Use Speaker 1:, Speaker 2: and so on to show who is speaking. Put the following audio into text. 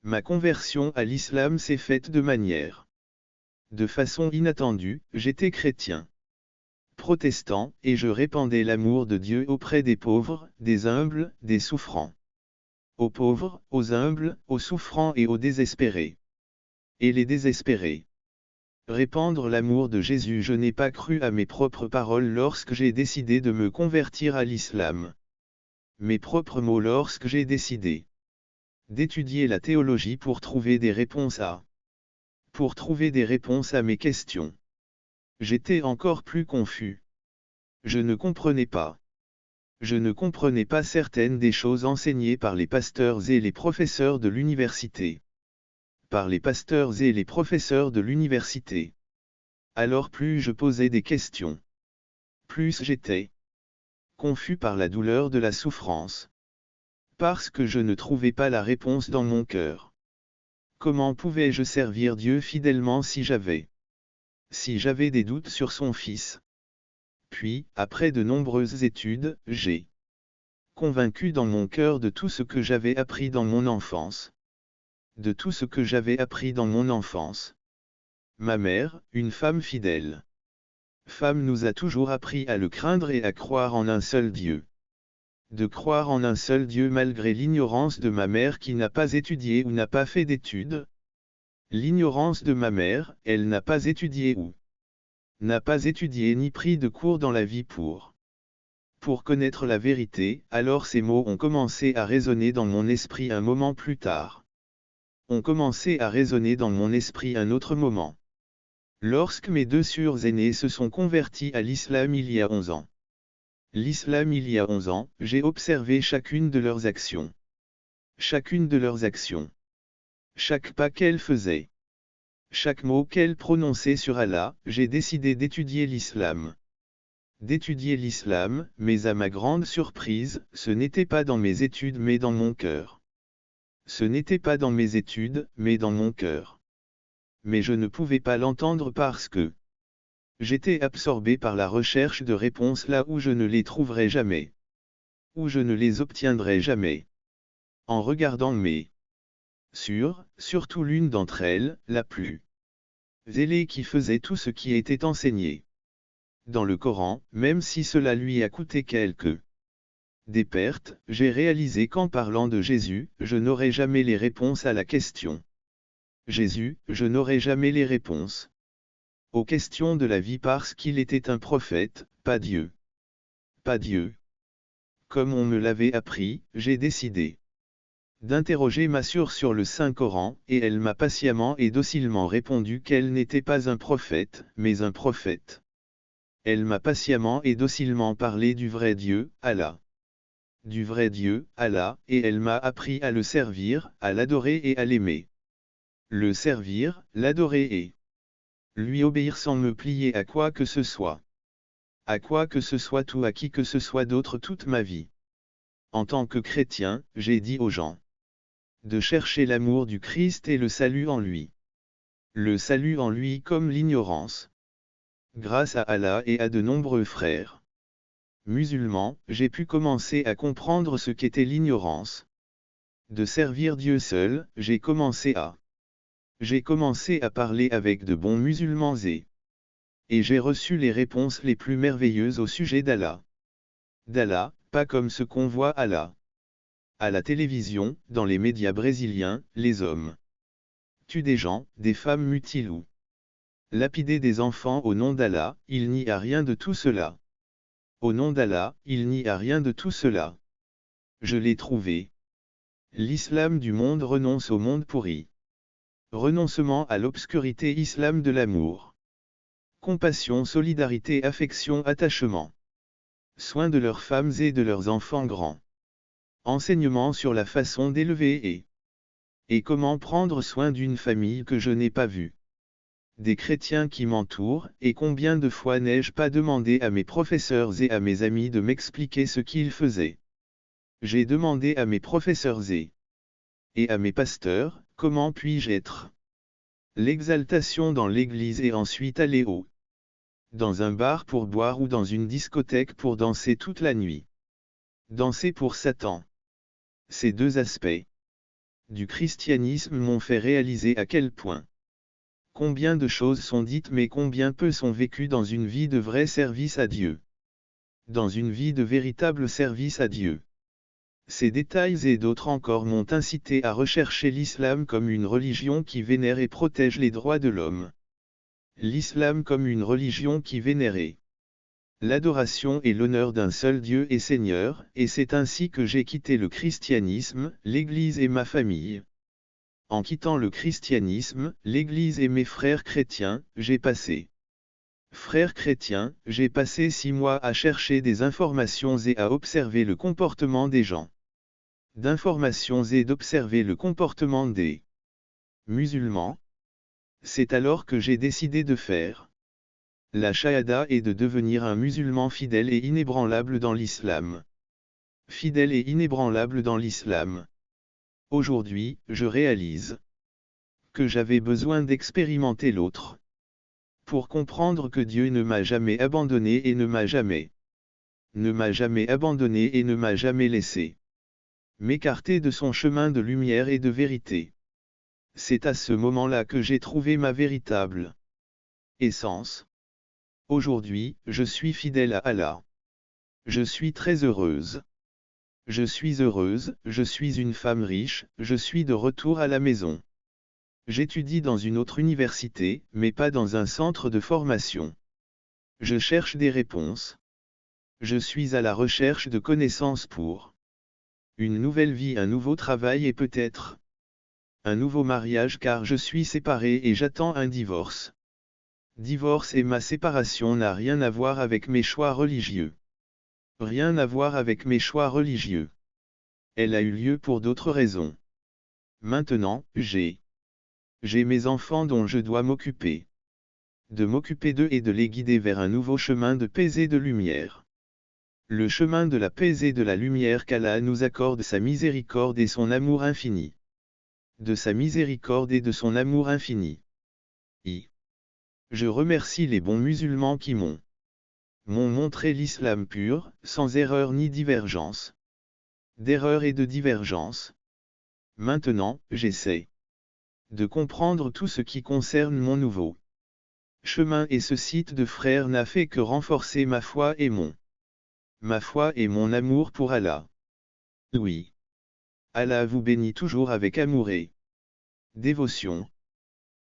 Speaker 1: Ma conversion à l'islam s'est faite de façon inattendue, j'étais chrétien, protestant, et je répandais l'amour de Dieu auprès des pauvres, des humbles, des souffrants. Aux pauvres, aux humbles, aux souffrants et aux désespérés. Et les désespérés. Répandre l'amour de Jésus. Je n'ai pas cru à mes propres paroles lorsque j'ai décidé de me convertir à l'islam. Mes propres mots lorsque j'ai décidé d'étudier la théologie pour trouver des réponses à mes questions. J'étais encore plus confus. Je ne comprenais pas. Je ne comprenais pas certaines des choses enseignées par les pasteurs et les professeurs de l'université. Par les pasteurs et les professeurs de l'université. Alors plus je posais des questions, plus j'étais confus par la douleur de la souffrance. Parce que je ne trouvais pas la réponse dans mon cœur. Comment pouvais-je servir Dieu fidèlement si j'avais des doutes sur son Fils? Puis, après de nombreuses études, j'ai convaincu dans mon cœur de tout ce que j'avais appris dans mon enfance. De tout ce que j'avais appris dans mon enfance. Ma mère, une femme fidèle. Femme nous a toujours appris à le craindre et à croire en un seul Dieu. De croire en un seul Dieu malgré l'ignorance de ma mère qui n'a pas étudié ou n'a pas fait d'études. L'ignorance de ma mère, elle n'a pas étudié ou n'a pas étudié ni pris de cours dans la vie pour connaître la vérité. Alors ces mots ont commencé à résonner dans mon esprit un moment plus tard. Ont commencé à résonner dans mon esprit un autre moment. Lorsque mes deux sœurs aînées se sont converties à l'islam il y a 11 ans. L'islam il y a 11 ans, j'ai observé chacune de leurs actions. Chacune de leurs actions. Chaque pas qu'elles faisaient. Chaque mot qu'elles prononçaient sur Allah, j'ai décidé d'étudier l'islam. D'étudier l'islam, mais à ma grande surprise, ce n'était pas dans mes études mais dans mon cœur. Ce n'était pas dans mes études, mais dans mon cœur. Mais je ne pouvais pas l'entendre parce que j'étais absorbé par la recherche de réponses là où je ne les trouverais jamais. Où je ne les obtiendrais jamais. En regardant mes surtout l'une d'entre elles, la plus zélée qui faisait tout ce qui était enseigné dans le Coran, même si cela lui a coûté des pertes, j'ai réalisé qu'en parlant de Jésus, je n'aurais jamais les réponses à la question. Jésus, je n'aurais jamais les réponses aux questions de la vie parce qu'il était un prophète, pas Dieu. Pas Dieu. Comme on me l'avait appris, j'ai décidé d'interroger ma sœur sur le Saint-Coran, et elle m'a patiemment et docilement répondu qu'elle n'était pas un prophète, mais un prophète. Elle m'a patiemment et docilement parlé du vrai Dieu, Allah. Du vrai Dieu, Allah, et elle m'a appris à le servir, à l'adorer et à l'aimer. Le servir, l'adorer et lui obéir sans me plier à quoi que ce soit. À quoi que ce soit ou à qui que ce soit d'autre toute ma vie. En tant que chrétien, j'ai dit aux gens de chercher l'amour du Christ et le salut en lui. Le salut en lui comme l'ignorance. Grâce à Allah et à de nombreux frères musulmans, j'ai pu commencer à comprendre ce qu'était l'ignorance. De servir Dieu seul, j'ai commencé à parler avec de bons musulmans et j'ai reçu les réponses les plus merveilleuses au sujet d'Allah. D'Allah, pas comme ce qu'on voit Allah. À la télévision, dans les médias brésiliens, les hommes tuent des gens, des femmes mutilent ou lapider des enfants au nom d'Allah. Il n'y a rien de tout cela. Au nom d'Allah, il n'y a rien de tout cela. Je l'ai trouvé. L'islam du monde renonce au monde pourri. Renoncement à l'obscurité, islam de l'amour. Compassion, solidarité, affection, attachement. Soin de leurs femmes et de leurs enfants grands. Enseignement sur la façon d'élever et comment prendre soin d'une famille que je n'ai pas vue. Des chrétiens qui m'entourent, et combien de fois n'ai-je pas demandé à mes professeurs et à mes amis de m'expliquer ce qu'ils faisaient. J'ai demandé à mes professeurs et à mes pasteurs, comment puis-je être l'exaltation dans l'église et ensuite aller dans un bar pour boire ou dans une discothèque pour danser toute la nuit. Danser pour Satan. Ces deux aspects du christianisme m'ont fait réaliser à quel point. Combien de choses sont dites mais combien peu sont vécues dans une vie de vrai service à Dieu. Dans une vie de véritable service à Dieu. Ces détails et d'autres encore m'ont incité à rechercher l'islam comme une religion qui vénère et protège les droits de l'homme. L'islam comme une religion qui vénérait l'adoration et l'honneur d'un seul Dieu et Seigneur, et c'est ainsi que j'ai quitté le christianisme, l'Église et ma famille. En quittant le christianisme, l'Église et mes frères chrétiens, Frères chrétiens, j'ai passé 6 mois à chercher des informations et à observer le comportement des gens. D'informations et d'observer le comportement des musulmans. C'est alors que j'ai décidé de faire la shahada et de devenir un musulman fidèle et inébranlable dans l'islam. Fidèle et inébranlable dans l'islam. Aujourd'hui, je réalise que j'avais besoin d'expérimenter l'autre. Pour comprendre que Dieu ne m'a jamais abandonné et ne m'a jamais abandonné et ne m'a jamais laissé m'écarter de son chemin de lumière et de vérité. C'est à ce moment-là que j'ai trouvé ma véritable essence. Aujourd'hui, je suis fidèle à Allah. Je suis très heureuse. Je suis heureuse, je suis une femme riche, je suis de retour à la maison. J'étudie dans une autre université, mais pas dans un centre de formation. Je cherche des réponses. Je suis à la recherche de connaissances pour une nouvelle vie, un nouveau travail et peut-être un nouveau mariage car je suis séparé et j'attends un divorce. Divorce et ma séparation n'a rien à voir avec mes choix religieux. Rien à voir avec mes choix religieux. Elle a eu lieu pour d'autres raisons. Maintenant, j'ai mes enfants dont je dois m'occuper. De m'occuper d'eux et de les guider vers un nouveau chemin de paix et de lumière. Le chemin de la paix et de la lumière qu'Allah nous accorde sa miséricorde et son amour infini. De sa miséricorde et de son amour infini. Je remercie les bons musulmans qui m'ont montré l'islam pur, sans erreur ni divergence. D'erreur et de divergence. Maintenant, j'essaie de comprendre tout ce qui concerne mon nouveau chemin et ce site de frères n'a fait que renforcer ma foi et mon amour pour Allah. Oui. Allah vous bénit toujours avec amour et dévotion.